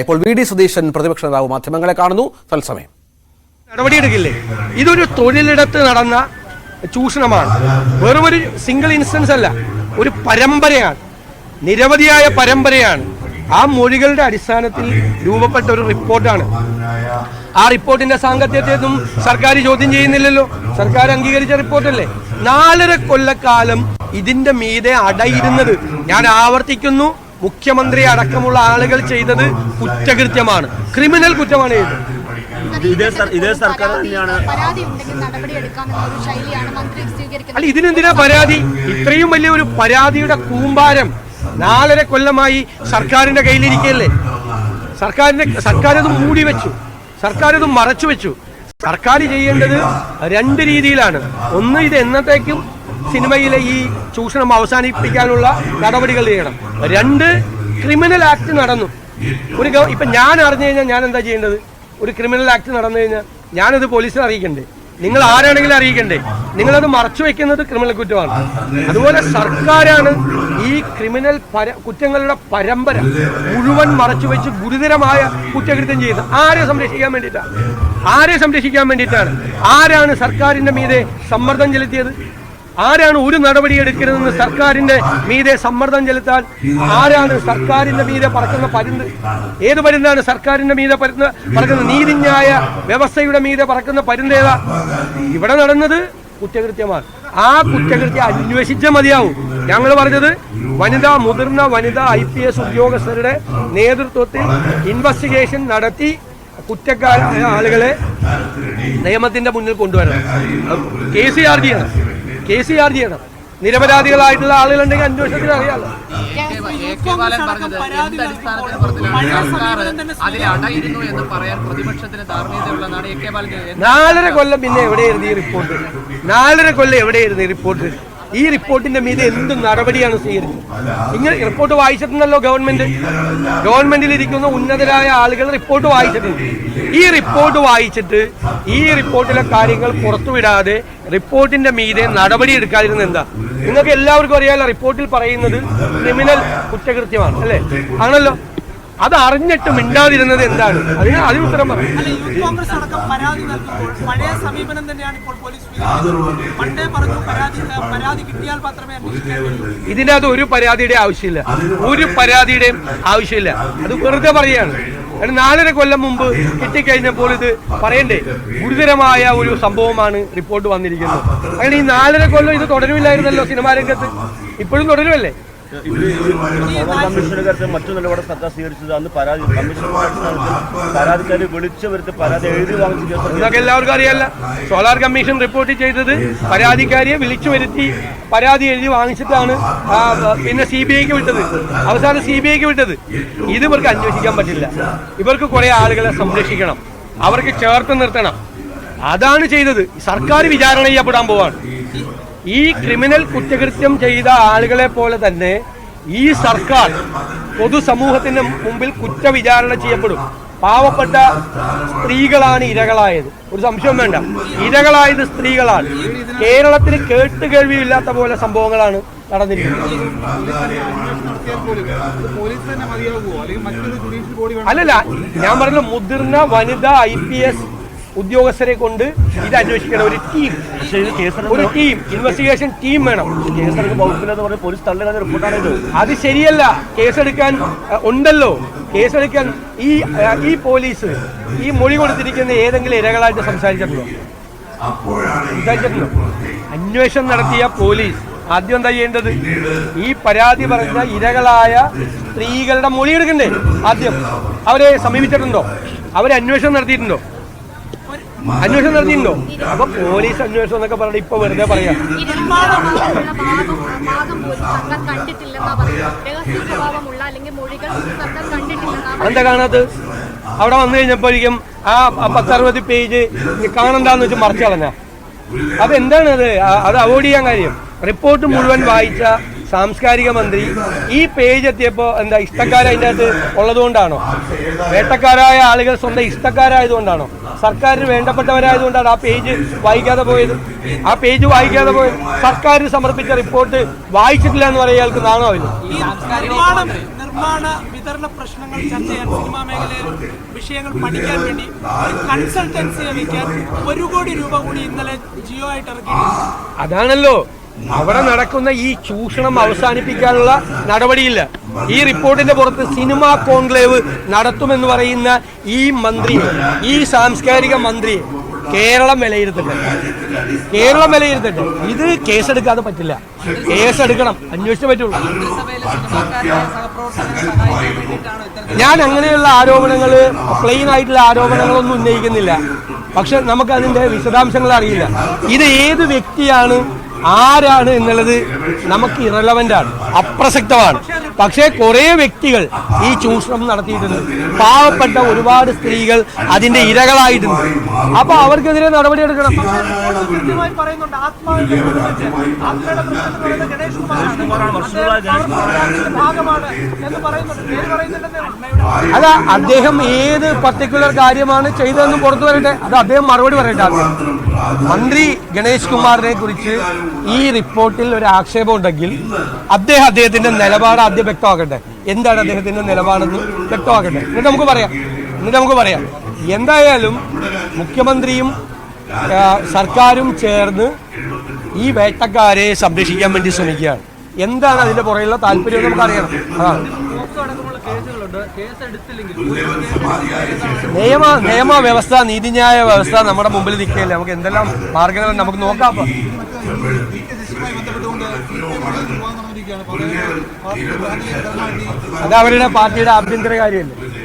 ഇപ്പോൾ V D Satheesan പ്രതിപക്ഷ നേതാവ് മാധ്യമങ്ങളെ കാണുന്നു. തത്സമയം നടപടിയെടുക്കില്ലേ? ഇതൊരു തൊഴിലിടത്ത് നടന്ന ചൂഷണമാണ്. വെറുമൊരു സിംഗിൾ ഇൻസ്റ്റൻസ് അല്ല, ഒരു പരമ്പരയാണ്, നിരവധിയായ പരമ്പരയാണ്. ആ മൊഴികളുടെ അടിസ്ഥാനത്തിൽ രൂപപ്പെട്ട ഒരു റിപ്പോർട്ടാണ്. ആ റിപ്പോർട്ടിന്റെ സാങ്കത്യത്തെയൊന്നും സർക്കാർ ചോദ്യം ചെയ്യുന്നില്ലല്ലോ. സർക്കാർ അംഗീകരിച്ച റിപ്പോർട്ടല്ലേ. 4.5 കൊല്ലക്കാലം ഇതിന്റെ മീതെ അടയിരുന്നത്, ഞാൻ ആവർത്തിക്കുന്നു, മുഖ്യമന്ത്രി അടക്കമുള്ള ആളുകൾ ചെയ്തത് കുറ്റകൃത്യമാണ്, ക്രിമിനൽ കുറ്റമാണ് ചെയ്തത്. ഇതേ സർക്കാർ തന്നെയാണ്. അല്ല, ഇതിനെന്തിനാ പരാതി? ഇത്രയും വലിയ ഒരു പരാതിയുടെ കൂമ്പാരം 4.5 കൊല്ലമായി സർക്കാരിന്റെ കയ്യിലിരിക്കല്ലേ. സർക്കാരത് മൂടി വെച്ചു, സർക്കാരത് മറച്ചു വെച്ചു. സർക്കാർ ചെയ്യേണ്ടത് 2 രീതിയിലാണ്. ഒന്ന്, ഇത് എന്നത്തേക്കും സിനിമയിലെ ഈ ചൂഷണം അവസാനിപ്പിക്കാനുള്ള നടപടികൾ ചെയ്യണം. 2, ക്രിമിനൽ ആക്ട് നടന്നു. ഇപ്പൊ ഞാൻ അറിഞ്ഞു കഴിഞ്ഞാൽ ഞാൻ എന്താ ചെയ്യേണ്ടത്? ഒരു ക്രിമിനൽ ആക്ട് നടന്നു കഴിഞ്ഞാൽ ഞാനത് പോലീസിനെ അറിയിക്കണ്ടേ? നിങ്ങൾ ആരാണെങ്കിലും അറിയിക്കണ്ടേ? നിങ്ങളത് മറച്ചു വെക്കുന്നത് ക്രിമിനൽ കുറ്റമാണ്. അതുപോലെ സർക്കാരാണ് ഈ ക്രിമിനൽ കുറ്റങ്ങളുടെ പരമ്പര മുഴുവൻ മറച്ചു വെച്ച് ഗുരുതരമായ കുറ്റകൃത്യം ചെയ്യുന്നത്. ആരെ സംരക്ഷിക്കാൻ വേണ്ടിയിട്ടാണ്? ആരാണ് സർക്കാരിന്റെ മീതെ സമ്മർദ്ദം ചെലുത്തിയത്? ആരാണ് ഒരു നടപടി എടുക്കരുതെന്ന് സർക്കാരിന്റെ മീതെ സമ്മർദ്ദം ചെലുത്താൻ? ആരാണ് സർക്കാരിന്റെ മീതെ പറക്കുന്ന പരുന്ത്? ഏത് പരുന്താണ് സർക്കാരിന്റെ മീതെ പറക്കുന്ന? നീതിന്യായ വ്യവസ്ഥയുടെ മീതെ പറക്കുന്ന പരുന്തേതാ? ഇവിടെ നടന്നത് കുറ്റകൃത്യമാണ്. ആ കുറ്റകൃത്യം അന്വേഷിച്ചേ മതിയാവും. ഞങ്ങൾ പറഞ്ഞത് മുതിർന്ന വനിതാ IPS ഉദ്യോഗസ്ഥരുടെ നേതൃത്വത്തിൽ ഇൻവെസ്റ്റിഗേഷൻ നടത്തി കുറ്റക്കാരായ ആളുകളെ നിയമത്തിന്റെ മുന്നിൽ കൊണ്ടുവരണം. കേസ് ചാർജ് ചെയ്യണം. നിരപരാധികളായിട്ടുള്ള ആളുകളുണ്ടെങ്കിൽ അന്വേഷണത്തിന് അറിയാമല്ലോ. 4.5 കൊല്ലം പിന്നെ എവിടെയായിരുന്നു ഈ റിപ്പോർട്ട്? 4.5 കൊല്ലം എവിടെയായിരുന്നു ഈ റിപ്പോർട്ട്? ഈ റിപ്പോർട്ടിന്റെ മീതെ എന്ത് നടപടിയാണ് സ്വീകരിച്ചത്? ഇങ്ങനെ റിപ്പോർട്ട് വായിച്ചിട്ടുണ്ടല്ലോ ഗവൺമെന്റിലിരിക്കുന്ന ഉന്നതരായ ആളുകൾ റിപ്പോർട്ട് വായിച്ചിട്ടുണ്ട്. ഈ റിപ്പോർട്ട് വായിച്ചിട്ട് ഈ റിപ്പോർട്ടിലെ കാര്യങ്ങൾ പുറത്തുവിടാതെ റിപ്പോർട്ടിന്റെ മീതെ നടപടി എടുക്കാതിരുന്ന എന്താ? നിങ്ങൾക്ക് എല്ലാവർക്കും അറിയാമല്ലോ, റിപ്പോർട്ടിൽ പറയുന്നത് ക്രിമിനൽ കുറ്റകൃത്യമാണ് അല്ലേ? ആണല്ലോ. അത് അറിഞ്ഞിട്ട് മിണ്ടാതിരുന്നത് എന്താണ്? അതിന് ഉത്തരം പറയാം. ഇതിനകത്ത് ഒരു പരാതിയുടെ ആവശ്യമില്ല, അത് വെറുതെ പറയുകയാണ്. 4.5 കൊല്ലം മുമ്പ് കിട്ടിക്കഴിഞ്ഞപ്പോൾ ഇത് പറയണ്ടേ? ഗുരുതരമായ ഒരു സംഭവമാണ് റിപ്പോർട്ട് വന്നിരിക്കുന്നത്. അങ്ങനെ ഈ 4.5 കൊല്ലം ഇത് തുടരുമില്ലായിരുന്നല്ലോ സിനിമാ രംഗത്ത്, ഇപ്പോഴും തുടരുമല്ലേ? കമ്മീഷനുകാർക്ക് മറ്റു നിലപാട് സർക്കാർ സ്വീകരിച്ചത് അന്ന് പരാതിക്കാരെ വിളിച്ചു വരുത്തി പരാതി എഴുതി വാങ്ങിച്ചു. എന്നൊക്കെ എല്ലാവർക്കും അറിയാല്ല. സോളാർ കമ്മീഷൻ റിപ്പോർട്ട് ചെയ്തത് പരാതിക്കാരിയെ വിളിച്ചു വരുത്തി പരാതി എഴുതി വാങ്ങിച്ചിട്ടാണ് പിന്നെ CBIക്ക് വിട്ടത്. അവസാനം CBIക്ക് വിട്ടത്. ഇത് ഇവർക്ക് അന്വേഷിക്കാൻ പറ്റില്ല. ഇവർക്ക് കുറെ ആളുകളെ സംരക്ഷിക്കണം, അവർക്ക് ചേർത്ത് നിർത്തണം. അതാണ് ചെയ്തത്. സർക്കാർ വിചാരണ ചെയ്യപ്പെടാൻ പോവാണ്. ഈ ക്രിമിനൽ കുറ്റകൃത്യം ചെയ്ത ആളുകളെ പോലെ തന്നെ ഈ സർക്കാർ പൊതുസമൂഹത്തിന്റെ മുമ്പിൽ കുറ്റവിചാരണ ചെയ്യപ്പെടും. പാവപ്പെട്ട സ്ത്രീകളാണ് ഇരകളായത്, ഒരു സംശയം വേണ്ട. ഇരകളായത് സ്ത്രീകളാണ്. കേരളത്തിൽ കേട്ടുകേൾവിയില്ലാത്ത പോലെ സംഭവങ്ങളാണ് നടന്നിരിക്കുന്നത്. അല്ലല്ല, ഞാൻ പറഞ്ഞ മുതിർന്ന വനിതാ IPS ഉദ്യോഗസ്ഥരെ കൊണ്ട് ഇത് അന്വേഷിക്കണം. ഒരു ടീം ഇൻവെസ്റ്റിഗേഷൻ ടീം വേണം. അത് ശരിയല്ല. കേസെടുക്കാൻ ഉണ്ടല്ലോ. കേസെടുക്കാൻ ഈ പോലീസ് ഈ മൊഴി കൊടുത്തിരിക്കുന്ന ഏതെങ്കിലും ഇരകളായിട്ട് സംസാരിച്ചിട്ടുണ്ടോ? അന്വേഷണം നടത്തിയ പോലീസ് ആദ്യം എന്താ ചെയ്യേണ്ടത്? ഈ പരാതി പറഞ്ഞ ഇരകളായ സ്ത്രീകളുടെ മൊഴി എടുക്കണ്ടേ? ആദ്യം അവരെ സമീപിച്ചിട്ടുണ്ടോ? അവരെ അന്വേഷണം നടത്തിയിട്ടുണ്ടോ? അപ്പൊ പോലീസ് അന്വേഷണം എന്നൊക്കെ പറഞ്ഞിട്ട് ഇപ്പൊ വെറുതെ പറയാം. എന്താ കാണാത്തത്? അവിടെ വന്നു കഴിഞ്ഞപ്പോഴേക്കും ആ 10-60 പേജ് കാണണ്ടാന്ന് വെച്ച് മറച്ചു കളഞ്ഞ. അതെന്താണ് അത് അവോയ്ഡ് ചെയ്യാൻ കാര്യം? റിപ്പോർട്ട് മുഴുവൻ വായിച്ച സാംസ്കാരിക മന്ത്രി ഈ പേജ് എത്തിയപ്പോ എന്താ ഇഷ്ടക്കാർ അതിൻ്റെ അകത്ത് ഉള്ളതുകൊണ്ടാണോ? വേട്ടക്കാരായ ആളുകൾ സ്വന്തം ഇഷ്ടക്കാരായതുകൊണ്ടാണോ? സർക്കാരിന് വേണ്ടപ്പെട്ടവരായതുകൊണ്ടാണ് ആ പേജ് വായിക്കാതെ പോയത്. സർക്കാരിന് സമർപ്പിച്ച റിപ്പോർട്ട് വായിച്ചിട്ടില്ല എന്ന് പറയാൻ നാണോ? നിർമ്മാണ വിതരണ പ്രശ്നങ്ങൾ ചർച്ച ചെയ്യാൻ, സിനിമാ മേഖലയിലെ വിഷയങ്ങൾ പഠിക്കാൻ വേണ്ടി ഒരു കൺസൾട്ടൻസിയെ വയ്ക്കാൻ 1 കോടി രൂപ കൂടി ഇന്നലെ ജിയോ ആയിട്ട് ഇറക്കിയിട്ടുണ്ട്. അതാണല്ലോ അവിടെ നടക്കുന്ന ഈ ചൂഷണം അവസാനിപ്പിക്കാനുള്ള നടപടിയില്ല. ഈ റിപ്പോർട്ടിന്റെ പുറത്ത് സിനിമാ കോൺക്ലേവ് നടത്തുമെന്ന് പറയുന്ന ഈ മന്ത്രിയെ, ഈ സാംസ്കാരിക മന്ത്രിയെ കേരളം വിലയിരുത്തട്ടെ. ഇത് കേസെടുക്കാതെ പറ്റില്ല. കേസെടുക്കണം, അന്വേഷിച്ചേ പറ്റുള്ളൂ. ഞാൻ അങ്ങനെയുള്ള ആരോപണങ്ങൾ, പ്ലെയിൻ ആയിട്ടുള്ള ആരോപണങ്ങളൊന്നും ഉന്നയിക്കുന്നില്ല. പക്ഷെ നമുക്ക് അതിന്റെ വിശദാംശങ്ങൾ അറിയില്ല. ഇത് ഏത് വ്യക്തിയാണ്, ആരാണ് എന്നുള്ളത് നമുക്ക് ഇറലവന്റ് ആണ്, അപ്രസക്തമാണ്. പക്ഷേ കുറെ വ്യക്തികൾ ഈ ചൂഷണം നടത്തിയിട്ടുണ്ട്. പാവപ്പെട്ട ഒരുപാട് സ്ത്രീകൾ അതിന്റെ ഇരകളായിട്ടുണ്ട്. അപ്പൊ അവർക്കെതിരെ നടപടിയെടുക്കണം. കൃത്യമായി പറയുന്നുണ്ട് ആത്മാവിന്റെ ഗണേഷ് കുമാറാണ് ഭാഗമാണ് എന്ന് പറയുന്നുണ്ട്. പേര് പറയുന്നുണ്ടെന്ന് അല്ല, അദ്ദേഹം ഏത് പർട്ടിക്കുലർ കാര്യമാണ് ചെയ്തതെന്ന് പുറത്തു വരട്ടെ. അത് അദ്ദേഹം മറുപടി പറയട്ടെ. മന്ത്രി ഗണേഷ് കുമാറിനെ കുറിച്ച് ഈ റിപ്പോർട്ടിൽ ഒരു ആക്ഷേപം ഉണ്ടെങ്കിൽ അദ്ദേഹത്തിന്റെ നിലപാട് ആദ്യം വ്യക്തമാക്കട്ടെ. എന്താണ് അദ്ദേഹത്തിന്റെ നിലപാടെന്ന് വ്യക്തമാക്കട്ടെ. എന്നിട്ട് നമുക്ക് പറയാം. എന്തായാലും മുഖ്യമന്ത്രിയും സർക്കാരും ചേർന്ന് ഈ വേട്ടക്കാരെ സംരക്ഷിക്കാൻ വേണ്ടി ശ്രമിക്കുകയാണ്. എന്താണ് അതിന്റെ പുറകിലുള്ള താല്പര്യം നമുക്ക് അറിയണം. അതാണ് നിയമവ്യവസ്ഥ, നീതിന്യായ വ്യവസ്ഥ നമ്മുടെ മുമ്പിൽ നിൽക്കുകയല്ലേ. നമുക്ക് എന്തെല്ലാം മാർഗങ്ങൾ നമുക്ക് നോക്കാം. അത് അവരുടെ പാർട്ടിയുടെ ആഭ്യന്തര കാര്യമല്ലേ.